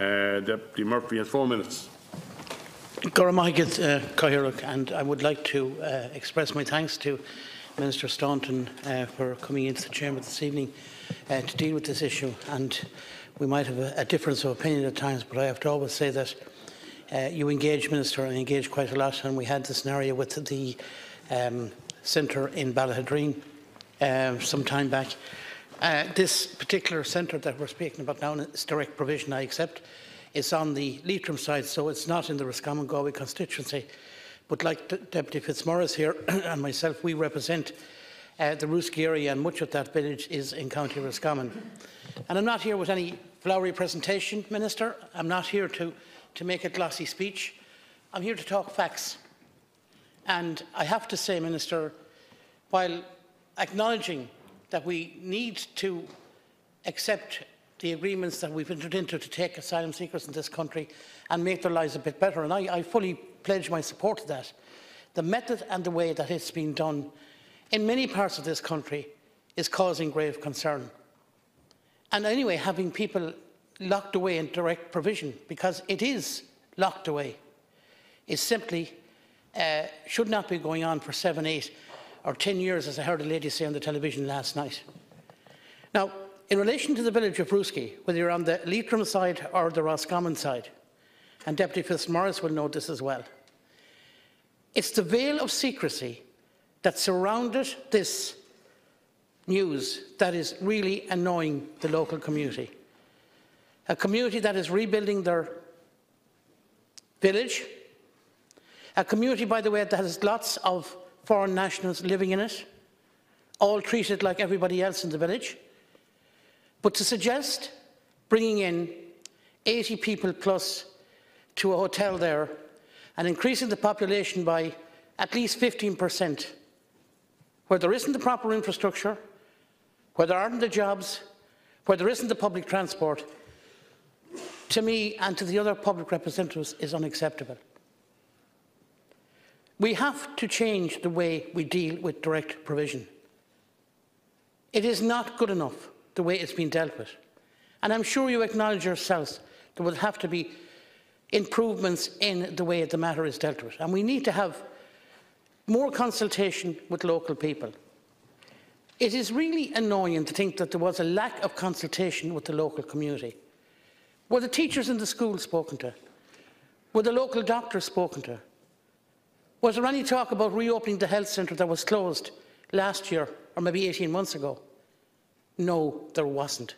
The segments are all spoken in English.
Deputy Murphy has 4 minutes. And I would like to express my thanks to Minister Stanton for coming into the chamber this evening to deal with this issue. And we might have a difference of opinion at times, but I have to always say that you engage, Minister, and engage quite a lot. And we had the scenario with the centre in Dáil Éireann some time back. This particular centre that we're speaking about now is direct provision, I accept. It's on the Leitrim side, so it's not in the Roscommon Galway constituency. But like Deputy Fitzmaurice here and myself, we represent the Roosky area, and much of that village is in County Roscommon. And I'm not here with any flowery presentation, Minister. I'm not here to make a glossy speech. I'm here to talk facts. And I have to say, Minister, while acknowledging that we need to accept the agreements that we've entered into to take asylum seekers in this country and make their lives a bit better, and I fully pledge my support to that, the method and the way that it's been done in many parts of this country is causing grave concern. And anyway, having people locked away in direct provision, because it is locked away, is simply should not be going on for 7, 8 or 10 years, as I heard a lady say on the television last night. Now, in relation to the village of Roosky, whether you're on the Leitrim side or the Roscommon side, and Deputy Fitzmaurice will know this as well, it's the veil of secrecy that surrounded this news that is really annoying the local community. A community that is rebuilding their village, a community, by the way, that has lots of foreign nationals living in it, all treated like everybody else in the village. But to suggest bringing in 80 people plus to a hotel there and increasing the population by at least 15%, where there isn't the proper infrastructure, where there aren't the jobs, where there isn't the public transport, to me and to the other public representatives is unacceptable. We have to change the way we deal with direct provision. It is not good enough the way it's been dealt with. And I'm sure you acknowledge yourselves there will have to be improvements in the way the matter is dealt with. And we need to have more consultation with local people. It is really annoying to think that there was a lack of consultation with the local community. Were the teachers in the school spoken to? Were the local doctors spoken to? Was there any talk about reopening the health centre that was closed last year or maybe 18 months ago? No, there wasn't.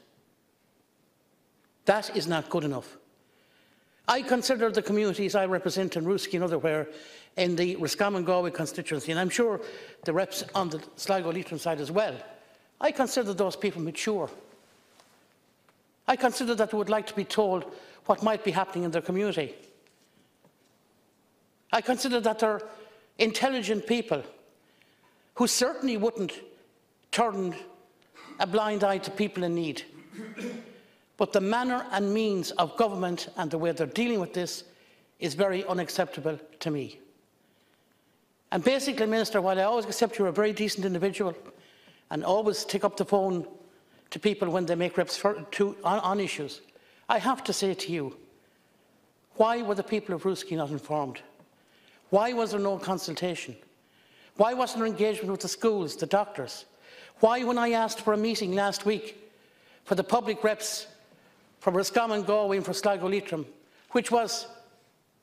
That is not good enough. I consider the communities I represent in Roosky and otherwhere in the Roscommon Galway constituency, and I'm sure the reps on the Sligo Leitrim side as well, I consider those people mature. I consider that they would like to be told what might be happening in their community. I consider that they're intelligent people who certainly wouldn't turn a blind eye to people in need. But the manner and means of government and the way they're dealing with this is very unacceptable to me. And basically, Minister, while I always accept you're a very decent individual and always take up the phone to people when they make reps on issues, I have to say to you, why were the people of Roosky not informed? Why was there no consultation? Why wasn't there engagement with the schools, the doctors? Why, when I asked for a meeting last week for the public reps from Roscommon, Galway and for Sligo Leitrim, which was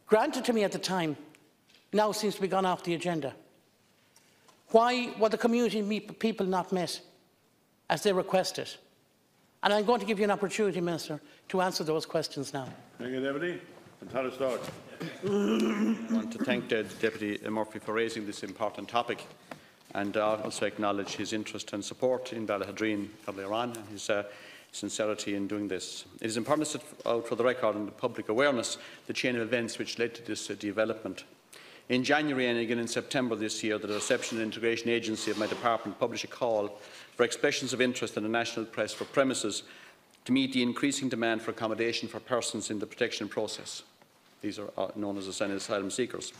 granted to me at the time, now seems to be gone off the agenda? Why were the community people not met as they requested? And I'm going to give you an opportunity, Minister, to answer those questions now. Thank you, Deputy. And Táil start. I want to thank Deputy Murphy for raising this important topic, and also acknowledge his interest and support in Dáil Éireann and his sincerity in doing this. It is important to set out for the record and the public awareness the chain of events which led to this development. In January and again in September this year, the Reception and Integration Agency of my department published a call for expressions of interest in the national press for premises to meet the increasing demand for accommodation for persons in the protection process. These are known as asylum seekers.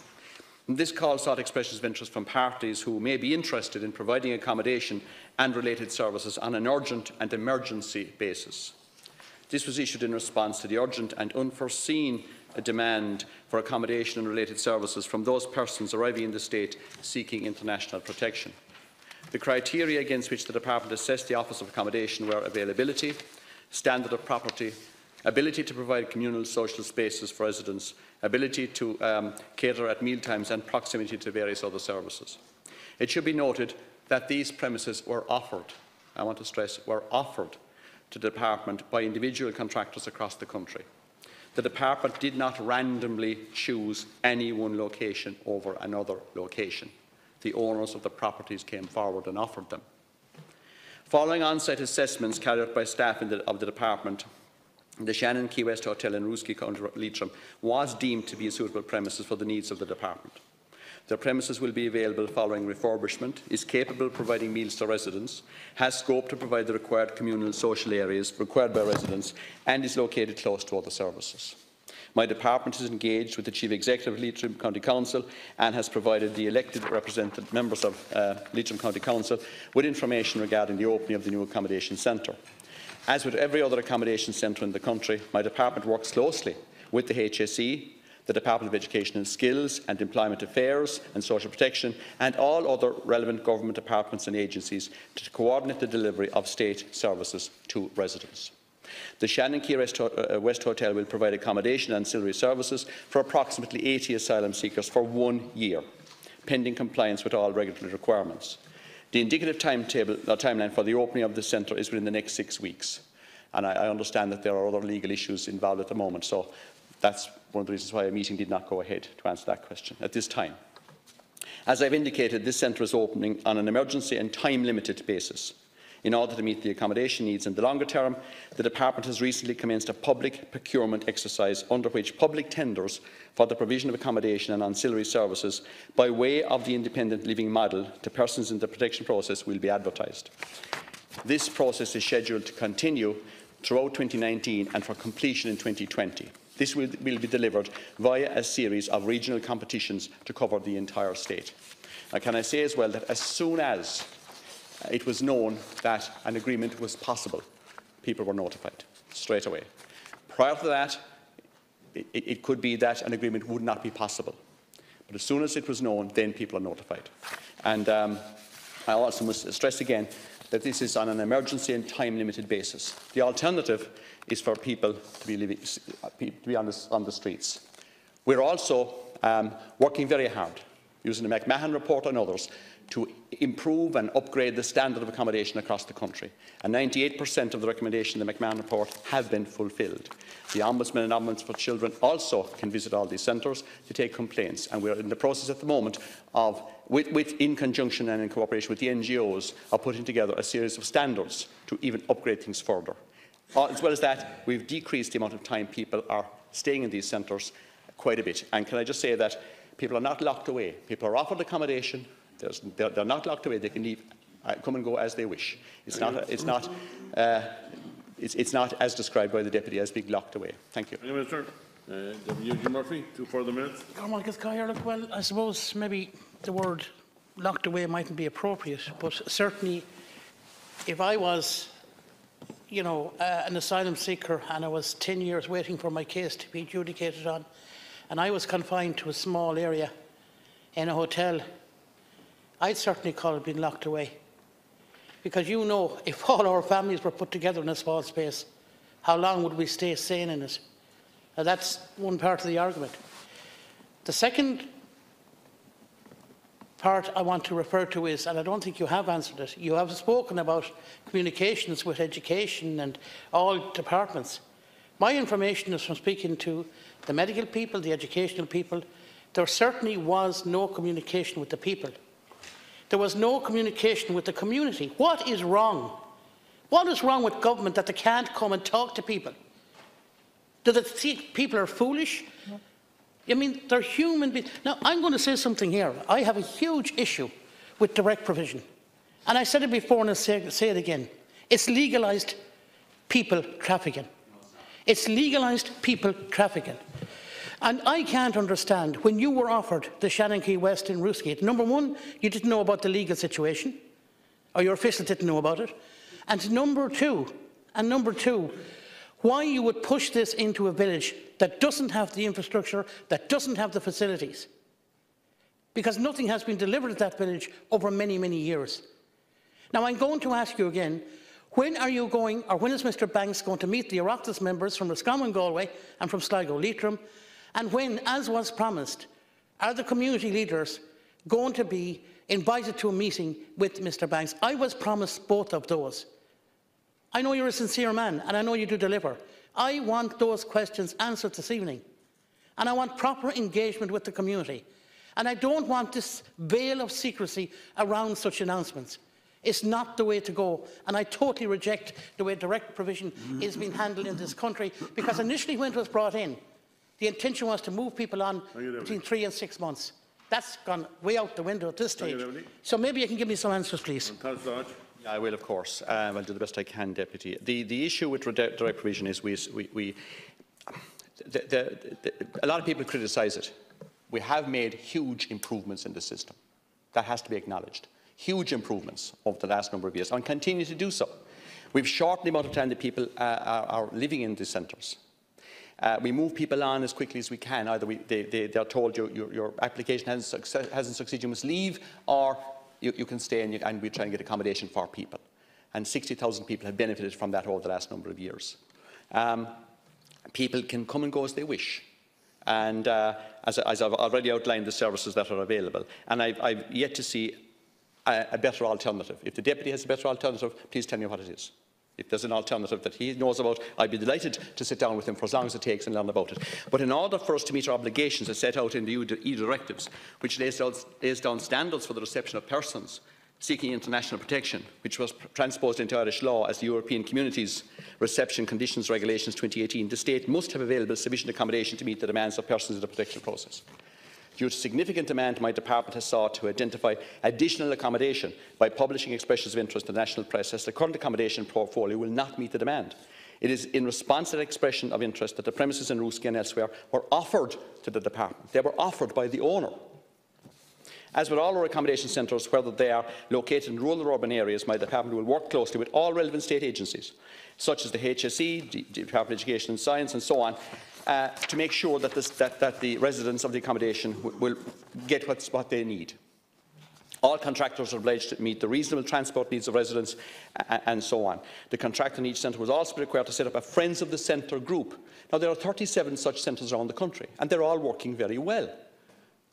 And this call sought expressions of interest from parties who may be interested in providing accommodation and related services on an urgent and emergency basis. This was issued in response to the urgent and unforeseen demand for accommodation and related services from those persons arriving in the state seeking international protection. The criteria against which the Department assessed the Office of Accommodation were availability, standard of property, ability to provide communal social spaces for residents, ability to cater at mealtimes and proximity to various other services. It should be noted that these premises were offered, I want to stress, were offered to the Department by individual contractors across the country. The Department did not randomly choose any one location over another location. The owners of the properties came forward and offered them. Following on-site assessments carried out by staff of the Department, the Shannon Key West Hotel in Roosky, County Leitrim, was deemed to be a suitable premises for the needs of the Department. The premises will be available following refurbishment, is capable of providing meals to residents, has scope to provide the required communal social areas required by residents, and is located close to other services. My department is engaged with the Chief Executive of Leitrim County Council and has provided the elected representative members of Leitrim County Council with information regarding the opening of the new accommodation centre. As with every other accommodation centre in the country, my department works closely with the HSE, the Department of Education and Skills and Employment Affairs and Social Protection, and all other relevant government departments and agencies to coordinate the delivery of state services to residents. The Shannon Key West Hotel will provide accommodation and ancillary services for approximately 80 asylum seekers for 1 year, pending compliance with all regulatory requirements. The indicative timeline for the opening of the centre is within the next 6 weeks, and I understand that there are other legal issues involved at the moment, so that's one of the reasons why a meeting did not go ahead to answer that question at this time. As I've indicated, this centre is opening on an emergency and time-limited basis. In order to meet the accommodation needs in the longer term, the Department has recently commenced a public procurement exercise under which public tenders for the provision of accommodation and ancillary services by way of the independent living model to persons in the protection process will be advertised. This process is scheduled to continue throughout 2019 and for completion in 2020. This will be delivered via a series of regional competitions to cover the entire state. Now, can I say as well that as soon as it was known that an agreement was possible, people were notified straight away. Prior to that, it could be that an agreement would not be possible. But as soon as it was known, then people are notified. And I also must stress again that this is on an emergency and time-limited basis. The alternative is for people to be on the streets. We're also working very hard, using the McMahon report and others, to improve and upgrade the standard of accommodation across the country. And 98% of the recommendations in the McMahon report have been fulfilled. The Ombudsman and Ombudsman for Children also can visit all these centres to take complaints. And we're in the process at the moment of, in conjunction and in cooperation with the NGOs, of putting together a series of standards to even upgrade things further. As well as that, we've decreased the amount of time people are staying in these centres quite a bit. And can I just say that people are not locked away. People are offered accommodation. They're not locked away. They can leave, come and go as they wish. It's not as described by the Deputy as being locked away. Thank you. Thank you, Minister. Deputy Eugene Murphy, 2 further minutes. Well, I suppose maybe the word locked away mightn't be appropriate, but certainly if I was, an asylum seeker and I was 10 years waiting for my case to be adjudicated on, and I was confined to a small area in a hotel, I'd certainly call it being locked away. Because if all our families were put together in a small space, how long would we stay sane in it? Now, that's one part of the argument. The second part I want to refer to is, and I don't think you have answered it, you have spoken about communications with education and all departments. My information is from speaking to the medical people, the educational people. There certainly was no communication with the people. There was no communication with the community. What is wrong? What is wrong with government that they can't come and talk to people? Do they think people are foolish? I mean, they're human beings. Now, I'm going to say something here. I have a huge issue with direct provision. And I said it before and I'll say it again. It's legalised people trafficking. It's legalised people trafficking. And I can't understand, when you were offered the Shannon Key West in Roosky, number one, you didn't know about the legal situation, or your officials didn't know about it. And number two, why you would push this into a village that doesn't have the infrastructure, that doesn't have the facilities. Because nothing has been delivered at that village over many, many years. Now, I'm going to ask you again, when are you going, or when is Mr Banks going to meet the Oireachtas members from Roscommon, Galway and from Sligo, Leitrim? And when, as was promised, are the community leaders going to be invited to a meeting with Mr Banks? I was promised both of those. I know you're a sincere man, and I know you do deliver. I want those questions answered this evening. And I want proper engagement with the community. And I don't want this veil of secrecy around such announcements. It's not the way to go. And I totally reject the way direct provision is being handled in this country, because initially when it was brought in, the intention was to move people on between 3 and 6 months. That's gone way out the window at this stage. So maybe you can give me some answers, please. Yeah, I will, of course. I'll do the best I can, Deputy. The issue with direct provision is a lot of people criticise it. We have made huge improvements in the system. That has to be acknowledged. Huge improvements over the last number of years, and continue to do so. We've shortened the amount of time that people are living in these centres. We move people on as quickly as we can. Either they are told your application hasn't succeeded, you must leave, or you can stay and we try and get accommodation for people. And 60,000 people have benefited from that over the last number of years. People can come and go as they wish. And as I've already outlined the services that are available. And I've yet to see a better alternative. If the Deputy has a better alternative, please tell me what it is. If there's an alternative that he knows about, I'd be delighted to sit down with him for as long as it takes and learn about it. But in order for us to meet our obligations as set out in the EU directives, which lays down standards for the reception of persons seeking international protection, which was transposed into Irish law as the European Community's Reception Conditions Regulations 2018, the State must have available sufficient accommodation to meet the demands of persons in the protection process. Due to significant demand, my department has sought to identify additional accommodation by publishing expressions of interest in the national press, as the current accommodation portfolio will not meet the demand. It is in response to that expression of interest that the premises in Roosky and elsewhere were offered to the department. They were offered by the owner. As with all our accommodation centres, whether they are located in rural or urban areas, my department will work closely with all relevant state agencies, such as the HSE, the Department of Education and Science and so on, to make sure that the residents of the accommodation will get what they need. All contractors are obliged to meet the reasonable transport needs of residents and so on. The contractor in each centre was also required to set up a Friends of the Centre group. Now, there are 37 such centres around the country, and they're all working very well.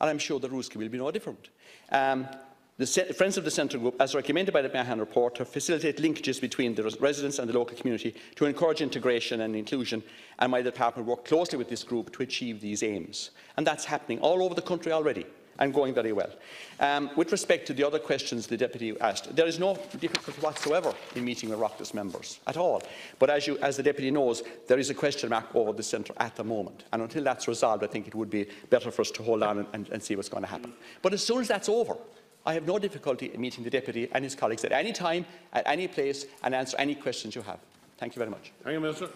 And I'm sure that Roosky will be no different. The Friends of the Centre Group, as recommended by the Mahan report, to facilitate linkages between the residents and the local community, to encourage integration and inclusion, and my department work closely with this group to achieve these aims. And that's happening all over the country already, and going very well. With respect to the other questions the Deputy asked, there is no difficulty whatsoever in meeting with Oireachtas members at all. But as the Deputy knows, there is a question mark over the centre at the moment. And until that's resolved, I think it would be better for us to hold on and see what's going to happen. But as soon as that's over, I have no difficulty in meeting the Deputy and his colleagues at any time, at any place, and answer any questions you have. Thank you very much. Thank you, Minister.